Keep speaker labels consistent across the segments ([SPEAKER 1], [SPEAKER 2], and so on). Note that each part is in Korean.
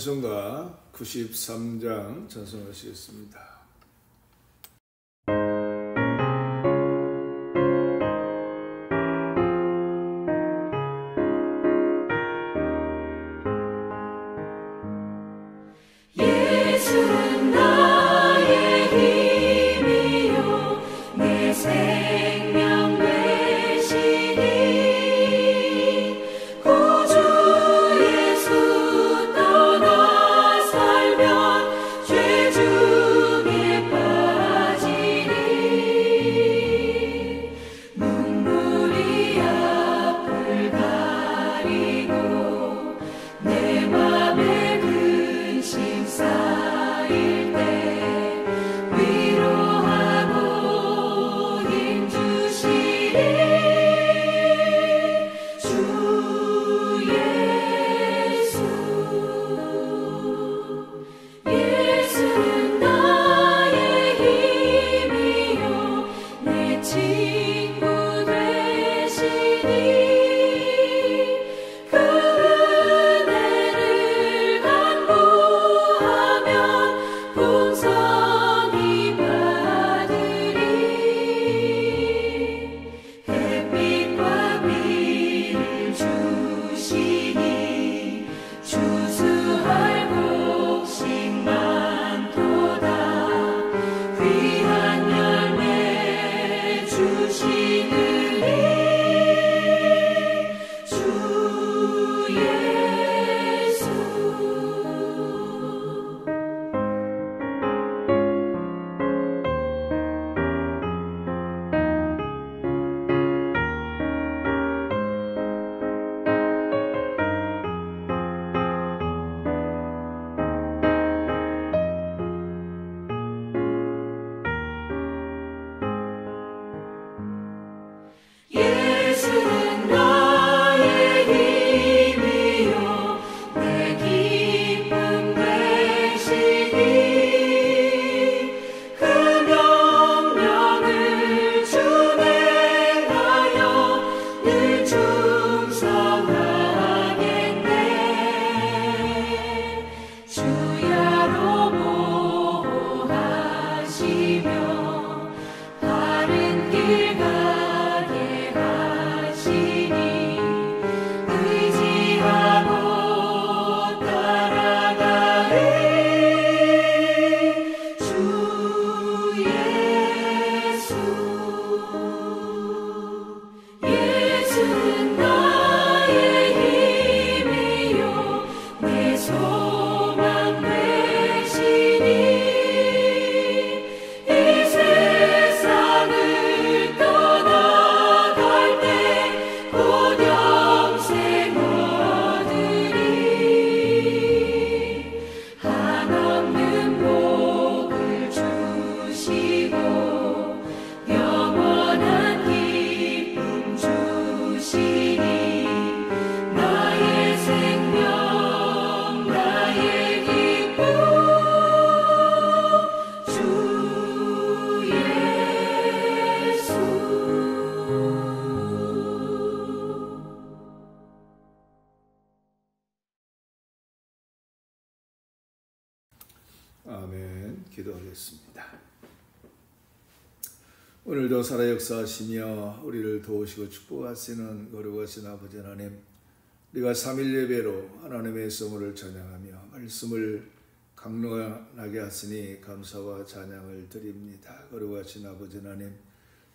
[SPEAKER 1] 찬송가 93장 찬송하시겠습니다.
[SPEAKER 2] 예수는 나의 힘이요 내 생명 되시니 구주 예수 떠나 살면 죄 중에 빠지니 눈물이 앞을 가리고 내 맘에 근심 쌓일 때 위로하고 힘 주시니 주 예수. 예수는 나의 힘이요 내 친구 되시니 그 은혜를 간구하면 풍성히 받으리. 햇빛과 비를 주시니 추수할 곡식 많도다. 귀한 열매 주시느니 주 예수. 예수는 나의 힘이요 내 기쁨 되시니 그 명령을 준행하여 늘 충성하겠네. 주야로 보호하시며 바른 길 가게 하시니 의지하고 따라가리. 주 예수. 예수는 나의 힘이요 내 소망 되시니 이 세상을 떠나갈 때 곧 영생 얻으리. 한없는 복을 주시고 영원한 기쁨 주시니 나의 생명 나의 기쁨 주 예수.
[SPEAKER 1] 아멘. 기도하겠습니다. 오늘도 살아 역사하시며 우리를 도우시고 축복하시는 거룩하신 아버지 하나님, 우리가 3일 예배로 하나님의 성호를 찬양하며 말씀을 강론하게 하시니 감사와 찬양을 드립니다. 거룩하신 아버지 하나님,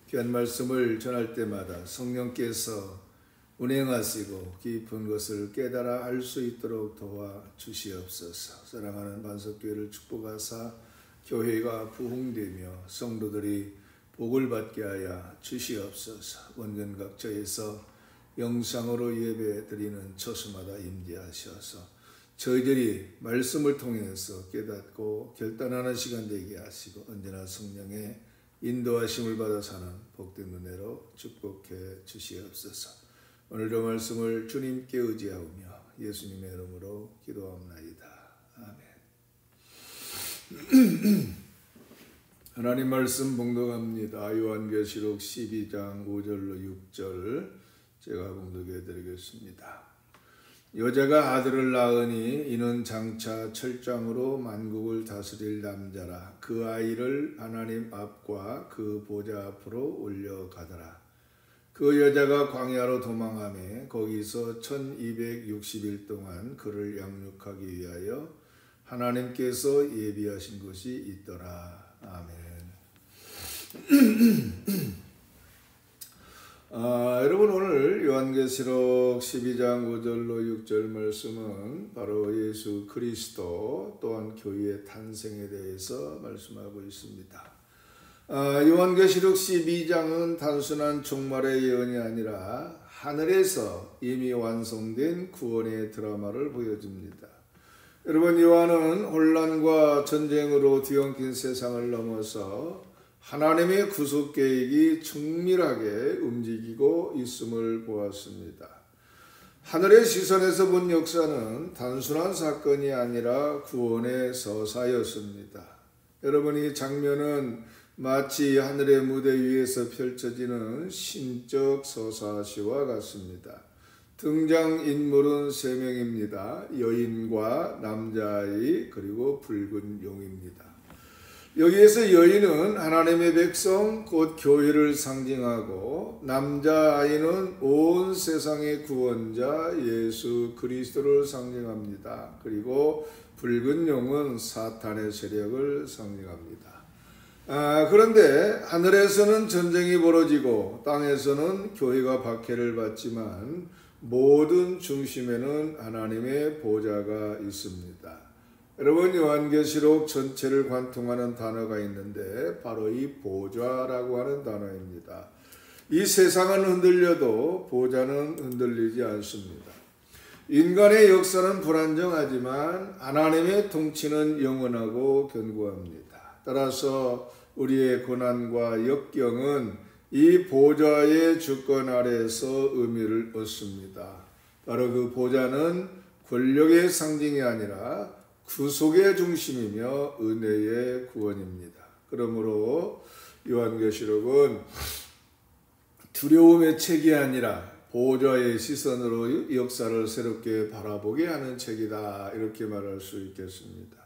[SPEAKER 1] 귀한 말씀을 전할 때마다 성령께서 운행하시고 깊은 것을 깨달아 알 수 있도록 도와주시옵소서. 사랑하는 반석교회를 축복하사 교회가 부흥되며 성도들이 복을 받게 하여 주시옵소서. 원전 각처에서 영상으로 예배 드리는 처소마다 임재하셔서 저희들이 말씀을 통해서 깨닫고 결단하는 시간 되게 하시고 언제나 성령의 인도하심을 받아 사는 복된 은혜로 축복해 주시옵소서. 오늘도 말씀을 주님께 의지하오며 예수님의 이름으로 기도합나이다. 아멘. 하나님 말씀 봉독합니다. 요한계시록 12장 5절로 6절 제가 봉독해 드리겠습니다. 여자가 아들을 낳으니 이는 장차 철장으로 만국을 다스릴 남자라. 그 아이를 하나님 앞과 그 보좌 앞으로 올려가더라. 그 여자가 광야로 도망하며 거기서 1260일 동안 그를 양육하기 위하여 하나님께서 예비하신 것이 있더라. 아멘. 여러분, 오늘 요한계시록 12장 5절로 6절 말씀은 바로 예수 그리스도 또한 교회의 탄생에 대해서 말씀하고 있습니다. 요한계시록 12장은 단순한 종말의 예언이 아니라 하늘에서 이미 완성된 구원의 드라마를 보여줍니다. 여러분, 요한은 혼란과 전쟁으로 뒤엉킨 세상을 넘어서 하나님의 구속 계획이 정밀하게 움직이고 있음을 보았습니다. 하늘의 시선에서 본 역사는 단순한 사건이 아니라 구원의 서사였습니다. 여러분, 이 장면은 마치 하늘의 무대 위에서 펼쳐지는 신적 서사시와 같습니다. 등장인물은 3명입니다. 여인과 남자아이 그리고 붉은 용입니다. 여기에서 여인은 하나님의 백성 곧 교회를 상징하고 남자아이는 온 세상의 구원자 예수 그리스도를 상징합니다. 그리고 붉은 용은 사탄의 세력을 상징합니다. 그런데 하늘에서는 전쟁이 벌어지고 땅에서는 교회가 박해를 받지만 모든 중심에는 하나님의 보좌가 있습니다. 여러분, 요한계시록 전체를 관통하는 단어가 있는데 바로 이 보좌라고 하는 단어입니다. 이 세상은 흔들려도 보좌는 흔들리지 않습니다. 인간의 역사는 불안정하지만 하나님의 통치는 영원하고 견고합니다. 따라서 우리의 고난과 역경은 이 보좌의 주권 아래에서 의미를 얻습니다. 바로 그 보좌는 권력의 상징이 아니라 구속의 중심이며 은혜의 구원입니다. 그러므로 요한계시록은 두려움의 책이 아니라 보좌의 시선으로 역사를 새롭게 바라보게 하는 책이다, 이렇게 말할 수 있겠습니다.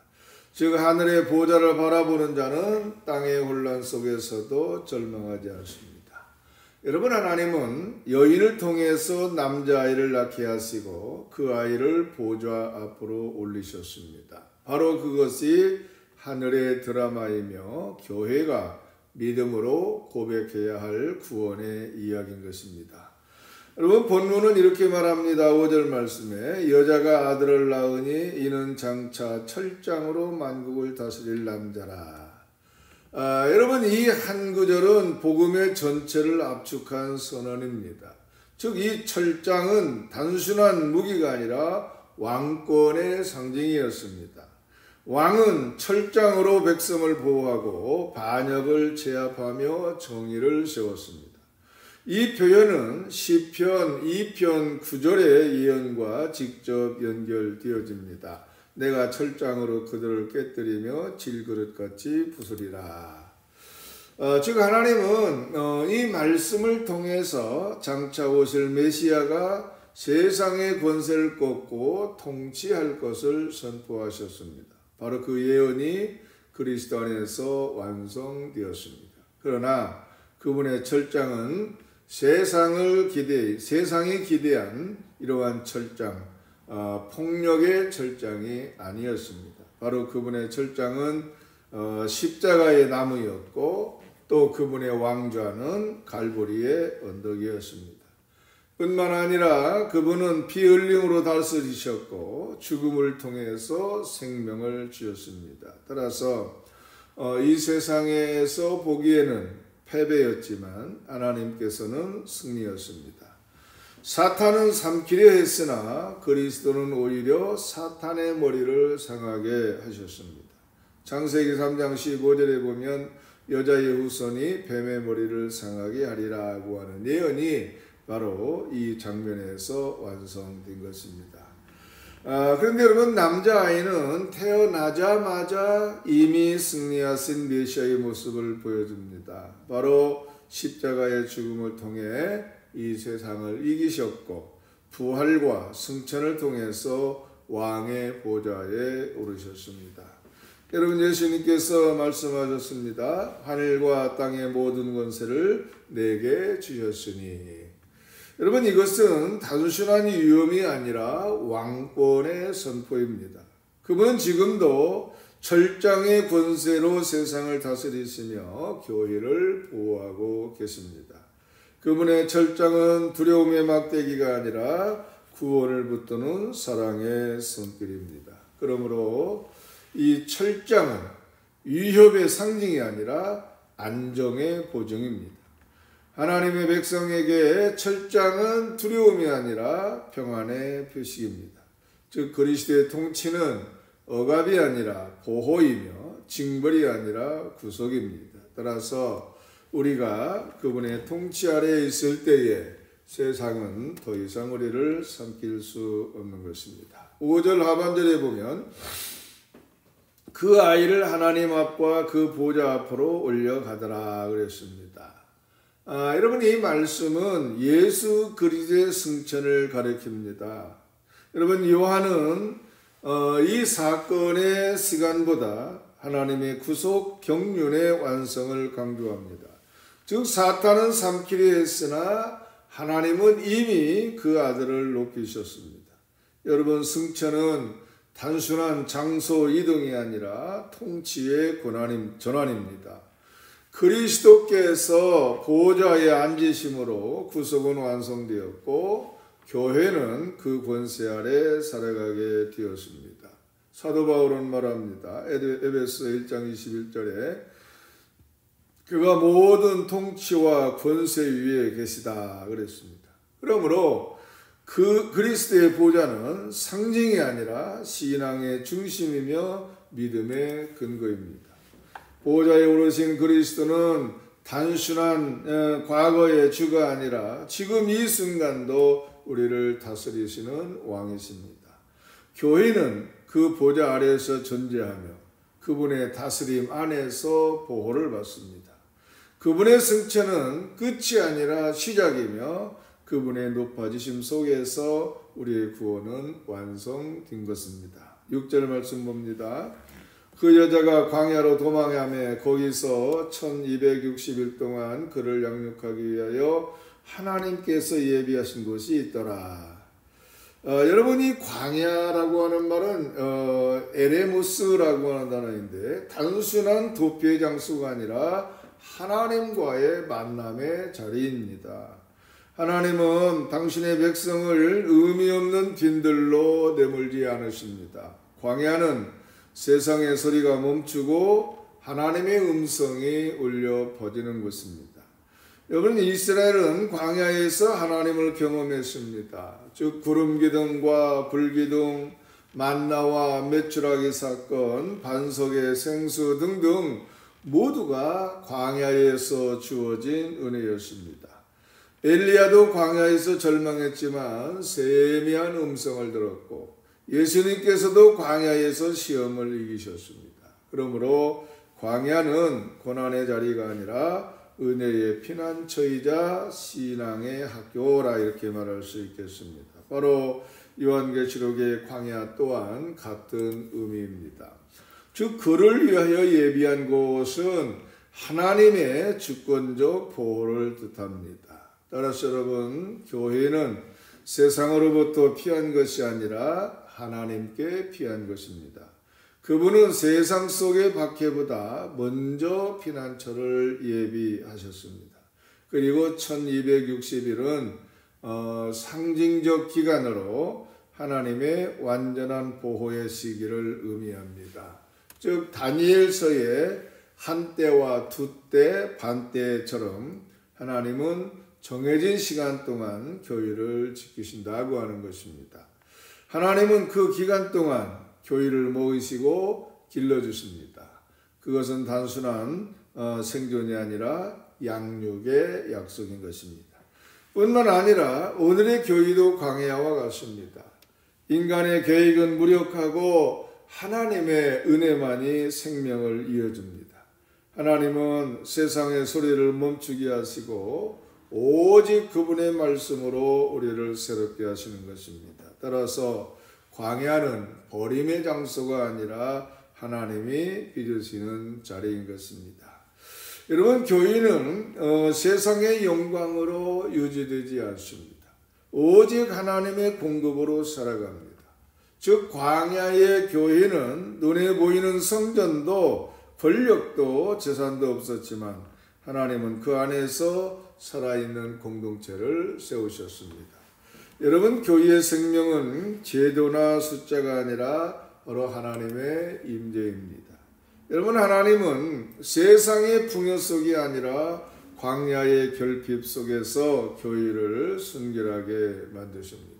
[SPEAKER 1] 즉, 하늘의 보좌를 바라보는 자는 땅의 혼란 속에서도 절망하지 않습니다. 여러분, 하나님은 여인을 통해서 남자아이를 낳게 하시고 그 아이를 보좌 앞으로 올리셨습니다. 바로 그것이 하늘의 드라마이며 교회가 믿음으로 고백해야 할 구원의 이야기인 것입니다. 여러분, 본문은 이렇게 말합니다. 5절 말씀에 여자가 아들을 낳으니 이는 장차 철장으로 만국을 다스릴 남자라. 여러분, 이 한 구절은 복음의 전체를 압축한 선언입니다. 즉, 이 철장은 단순한 무기가 아니라 왕권의 상징이었습니다. 왕은 철장으로 백성을 보호하고 반역을 제압하며 정의를 세웠습니다. 이 표현은 시편 2편 9절의 예언과 직접 연결되어집니다. 내가 철장으로 그들을 깨뜨리며 질그릇같이 부수리라. 즉, 하나님은 이 말씀을 통해서 장차 오실 메시아가 세상의 권세를 꺾고 통치할 것을 선포하셨습니다. 바로 그 예언이 그리스도 안에서 완성되었습니다. 그러나 그분의 철장은 세상이 기대한 이러한 철장, 폭력의 철장이 아니었습니다. 바로 그분의 철장은 십자가의 나무였고 또 그분의 왕좌는 갈보리의 언덕이었습니다. 뿐만 아니라 그분은 피 흘림으로 다스리셨고 죽음을 통해서 생명을 주셨습니다. 따라서 이 세상에서 보기에는 패배였지만 하나님께서는 승리였습니다. 사탄은 삼키려 했으나 그리스도는 오히려 사탄의 머리를 상하게 하셨습니다. 창세기 3장 15절에 보면 여자의 후손이 뱀의 머리를 상하게 하리라고 하는 예언이 바로 이 장면에서 완성된 것입니다. 그런데 여러분, 남자아이는 태어나자마자 이미 승리하신 메시아의 모습을 보여줍니다. 바로 십자가의 죽음을 통해 이 세상을 이기셨고 부활과 승천을 통해서 왕의 보좌에 오르셨습니다. 여러분, 예수님께서 말씀하셨습니다. 하늘과 땅의 모든 권세를 내게 주셨으니. 여러분, 이것은 단순한 위엄이 아니라 왕권의 선포입니다. 그분은 지금도 철장의 권세로 세상을 다스리시며 교회를 보호하고 계십니다. 그분의 철장은 두려움의 막대기가 아니라 구원을 붙드는 사랑의 손길입니다. 그러므로 이 철장은 위협의 상징이 아니라 안정의 보증입니다. 하나님의 백성에게 철장은 두려움이 아니라 평안의 표식입니다. 즉 그리스도의 통치는 억압이 아니라 보호이며 징벌이 아니라 구속입니다. 따라서 우리가 그분의 통치 아래에 있을 때에 세상은 더 이상 우리를 삼킬 수 없는 것입니다. 5절 하반절에 보면 그 아이를 하나님 앞과 그 보좌 앞으로 올려가더라 그랬습니다. 여러분, 이 말씀은 예수 그리스도의 승천을 가리킵니다. 여러분, 요한은 이 사건의 시간보다 하나님의 구속 경륜의 완성을 강조합니다. 즉 사탄은 삼키려 했으나 하나님은 이미 그 아들을 높이셨습니다. 여러분, 승천은 단순한 장소 이동이 아니라 통치의 전환입니다. 그리스도께서 보좌에 앉으심으로 구속은 완성되었고 교회는 그 권세 아래 살아가게 되었습니다. 사도 바울은 말합니다. 에베소 1장 21절에 그가 모든 통치와 권세 위에 계시다 그랬습니다. 그러므로 그 그리스도의 보좌는 상징이 아니라 신앙의 중심이며 믿음의 근거입니다. 보좌에 오르신 그리스도는 단순한 과거의 주가 아니라 지금 이 순간도 우리를 다스리시는 왕이십니다. 교회는 그 보좌 아래에서 존재하며 그분의 다스림 안에서 보호를 받습니다. 그분의 승천은 끝이 아니라 시작이며 그분의 높아지심 속에서 우리의 구원은 완성된 것입니다. 6절 말씀 봅니다. 그 여자가 광야로 도망하며 거기서 1260일 동안 그를 양육하기 위하여 하나님께서 예비하신 곳이 있더라. 여러분, 이 광야라고 하는 말은 에레무스라고 하는 단어인데 단순한 도피의 장소가 아니라 하나님과의 만남의 자리입니다. 하나님은 당신의 백성을 의미 없는 빈들로 내몰지 않으십니다. 광야는 세상의 소리가 멈추고 하나님의 음성이 울려 퍼지는 곳입니다. 여러분, 이스라엘은 광야에서 하나님을 경험했습니다. 즉 구름기둥과 불기둥, 만나와 메추라기 사건, 반석의 생수 등등 모두가 광야에서 주어진 은혜였습니다. 엘리야도 광야에서 절망했지만 세미한 음성을 들었고 예수님께서도 광야에서 시험을 이기셨습니다. 그러므로 광야는 고난의 자리가 아니라 은혜의 피난처이자 신앙의 학교라 이렇게 말할 수 있겠습니다. 바로 요한계시록의 광야 또한 같은 의미입니다. 즉 그를 위하여 예비한 곳은 하나님의 주권적 보호를 뜻합니다. 따라서 여러분, 교회는 세상으로부터 피한 것이 아니라 하나님께 피한 것입니다. 그분은 세상 속의 박해보다 먼저 피난처를 예비하셨습니다. 그리고 1260일은 상징적 기간으로 하나님의 완전한 보호의 시기를 의미합니다. 즉 다니엘서의 한때와 두때, 반때처럼 하나님은 정해진 시간 동안 교회를 지키신다고 하는 것입니다. 하나님은 그 기간 동안 교회를 모으시고 길러주십니다. 그것은 단순한 생존이 아니라 양육의 약속인 것입니다. 뿐만 아니라 오늘의 교회도 광야와 같습니다. 인간의 계획은 무력하고 하나님의 은혜만이 생명을 이어줍니다. 하나님은 세상의 소리를 멈추게 하시고 오직 그분의 말씀으로 우리를 새롭게 하시는 것입니다. 따라서 광야는 버림의 장소가 아니라 하나님이 빚으시는 자리인 것입니다. 여러분, 교회는 세상의 영광으로 유지되지 않습니다. 오직 하나님의 공급으로 살아갑니다. 즉 광야의 교회는 눈에 보이는 성전도 권력도 재산도 없었지만 하나님은 그 안에서 살아있는 공동체를 세우셨습니다. 여러분, 교회의 생명은 제도나 숫자가 아니라 바로 하나님의 임재입니다. 여러분, 하나님은 세상의 풍요 속이 아니라 광야의 결핍 속에서 교회를 순결하게 만드십니다.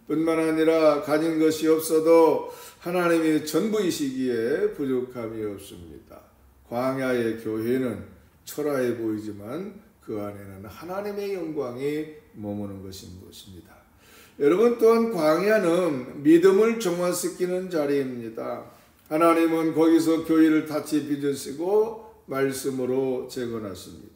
[SPEAKER 1] 뿐만 아니라 가진 것이 없어도 하나님이 전부이시기에 부족함이 없습니다. 광야의 교회는 초라해 보이지만 그 안에는 하나님의 영광이 머무는 것입니다. 여러분, 또한 광야는 믿음을 정화시키는 자리입니다. 하나님은 거기서 교회를 다시 빚으시고 말씀으로 재건하십니다.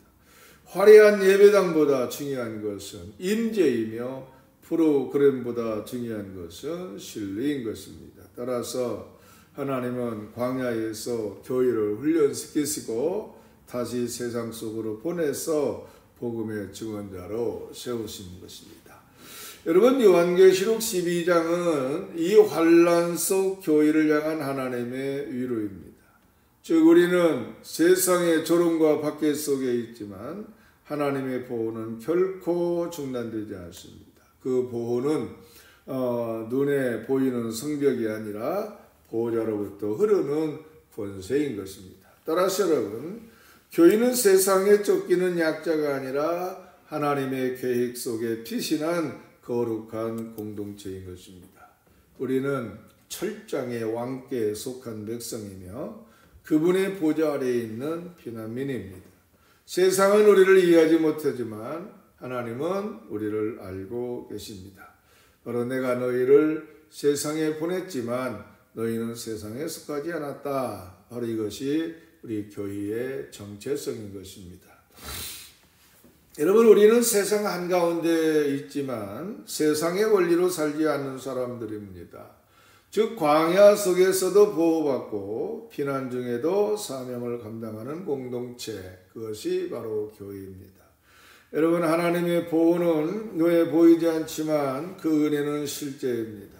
[SPEAKER 1] 화려한 예배당보다 중요한 것은 임재이며 프로그램보다 중요한 것은 진리인 것입니다. 따라서 하나님은 광야에서 교회를 훈련시키시고 다시 세상 속으로 보내서 복음의 증언자로 세우신 것입니다. 여러분, 요한계시록 12장은 이 환난 속 교회를 향한 하나님의 위로입니다. 즉 우리는 세상의 조롱과 박해 속에 있지만 하나님의 보호는 결코 중단되지 않습니다. 그 보호는 눈에 보이는 성벽이 아니라 보호자로부터 흐르는 권세인 것입니다. 따라서 여러분, 교회는 세상에 쫓기는 약자가 아니라 하나님의 계획 속에 피신한 거룩한 공동체인 것입니다. 우리는 철장의 왕께에 속한 백성이며 그분의 보좌 아래에 있는 피난민입니다. 세상은 우리를 이해하지 못하지만 하나님은 우리를 알고 계십니다. 바로 내가 너희를 세상에 보냈지만 너희는 세상에 속하지 않았다. 바로 이것이 우리 교회의 정체성인 것입니다. 여러분, 우리는 세상 한가운데 있지만 세상의 원리로 살지 않는 사람들입니다. 즉 광야 속에서도 보호받고 피난 중에도 사명을 감당하는 공동체, 그것이 바로 교회입니다. 여러분, 하나님의 보호는 눈에 보이지 않지만 그 은혜는 실제입니다.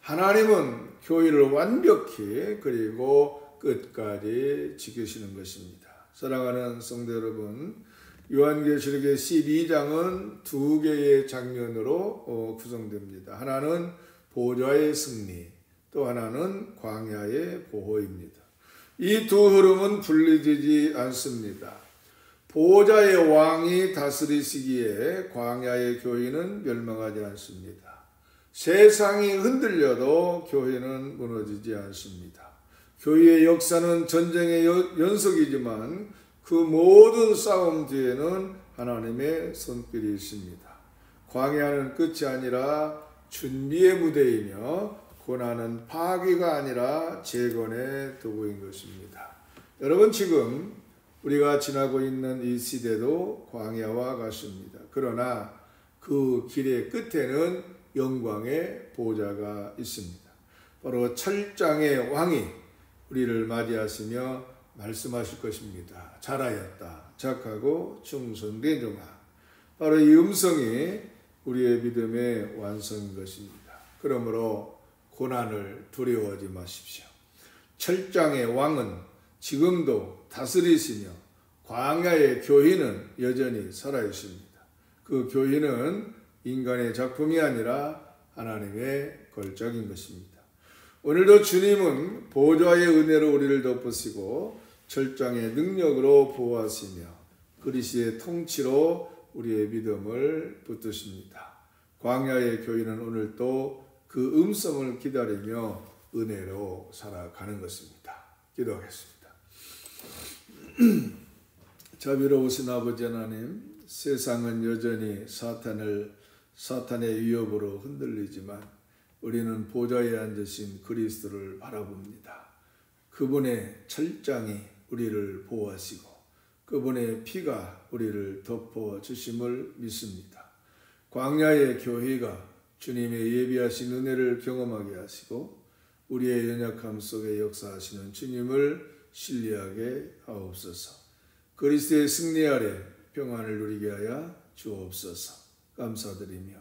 [SPEAKER 1] 하나님은 교회를 완벽히 그리고 끝까지 지키시는 것입니다. 사랑하는 성도 여러분, 요한계시록의 12장은 두 개의 장면으로 구성됩니다. 하나는 보좌의 승리, 또 하나는 광야의 보호입니다. 이 두 흐름은 분리되지 않습니다. 보호자의 왕이 다스리시기에 광야의 교회는 멸망하지 않습니다. 세상이 흔들려도 교회는 무너지지 않습니다. 교회의 역사는 전쟁의 연속이지만 그 모든 싸움 뒤에는 하나님의 손길이 있습니다. 광야는 끝이 아니라 준비의 무대이며 고난은 파괴가 아니라 재건의 도구인 것입니다. 여러분, 지금 우리가 지나고 있는 이 시대도 광야와 같습니다. 그러나 그 길의 끝에는 영광의 보좌가 있습니다. 바로 철장의 왕이 우리를 맞이하시며 말씀하실 것입니다. 잘하였다. 착하고 충성된 종아. 바로 이 음성이 우리의 믿음의 완성인 것입니다. 그러므로 고난을 두려워하지 마십시오. 철장의 왕은 지금도 다스리시며 광야의 교회는 여전히 살아있습니다. 그 교회는 인간의 작품이 아니라 하나님의 걸작인 것입니다. 오늘도 주님은 보좌의 은혜로 우리를 덮으시고 철장의 능력으로 보호하시며 그리스도의 통치로 우리의 믿음을 붙드십니다. 광야의 교회는 오늘도 그 음성을 기다리며 은혜로 살아가는 것입니다. 기도하겠습니다. 자비로우신 아버지 하나님, 세상은 여전히 사탄의 위협으로 흔들리지만 우리는 보좌에 앉으신 그리스도를 바라봅니다. 그분의 철장이 우리를 보호하시고 그분의 피가 우리를 덮어주심을 믿습니다. 광야의 교회가 주님의 예비하신 은혜를 경험하게 하시고 우리의 연약함 속에 역사하시는 주님을 신뢰하게 하옵소서. 그리스도의 승리 아래 평안을 누리게 하여 주옵소서. 감사드리며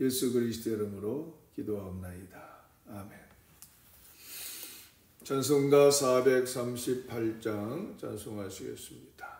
[SPEAKER 1] 예수 그리스도 이름으로 기도하옵나이다. 아멘. 찬송가 438장 찬송하시겠습니다.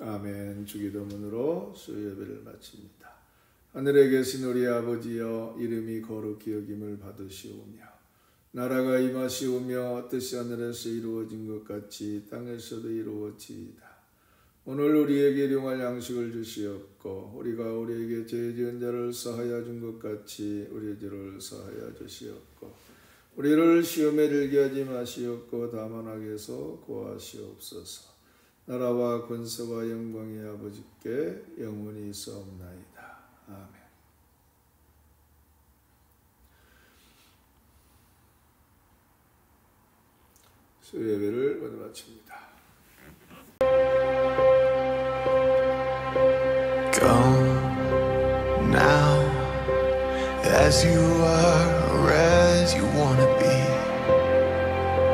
[SPEAKER 1] 아멘. 주기도문으로 수요예배를 마칩니다. 하늘에 계신 우리 아버지여, 이름이 거룩히 여김을 받으시오며 나라가 임하시오며 뜻이 하늘에서 이루어진 것 같이 땅에서도 이루어지이다. 오늘 우리에게 일용할 양식을 주시옵고 우리가 우리에게 죄 지은 자를 사하여 준 것 같이 우리 죄를 사하여 주시옵고 우리를 시험에 들게 하지 마시옵고 다만 악에서 구하시옵소서. 나라와 권세와 영광이 아버지께 영원히 있사옵나이다. 아멘. 수요예배를 모두 마칩니다.
[SPEAKER 3] Come now, as you are, or as you want to be.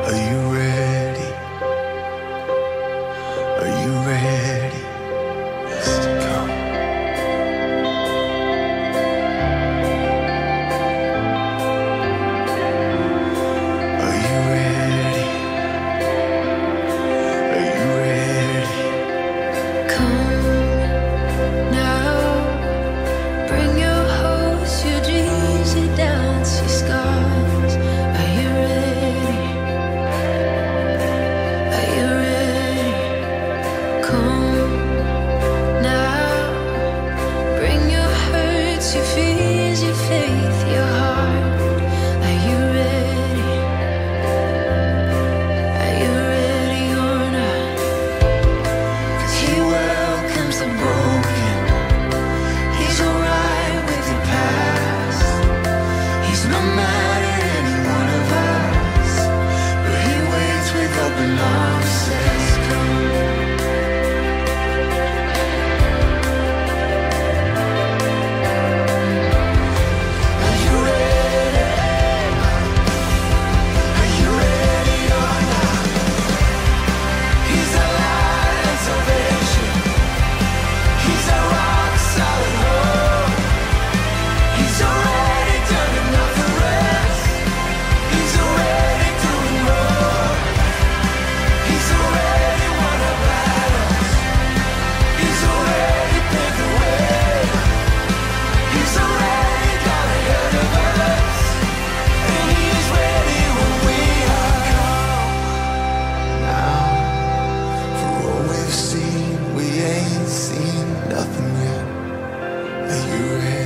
[SPEAKER 3] Are you ready? Are you ready? Yes, to come. Are you ready? Are you ready?
[SPEAKER 4] Come now, bring your hopes, your dreams, your doubts, your scars. Are you ready?
[SPEAKER 3] that you have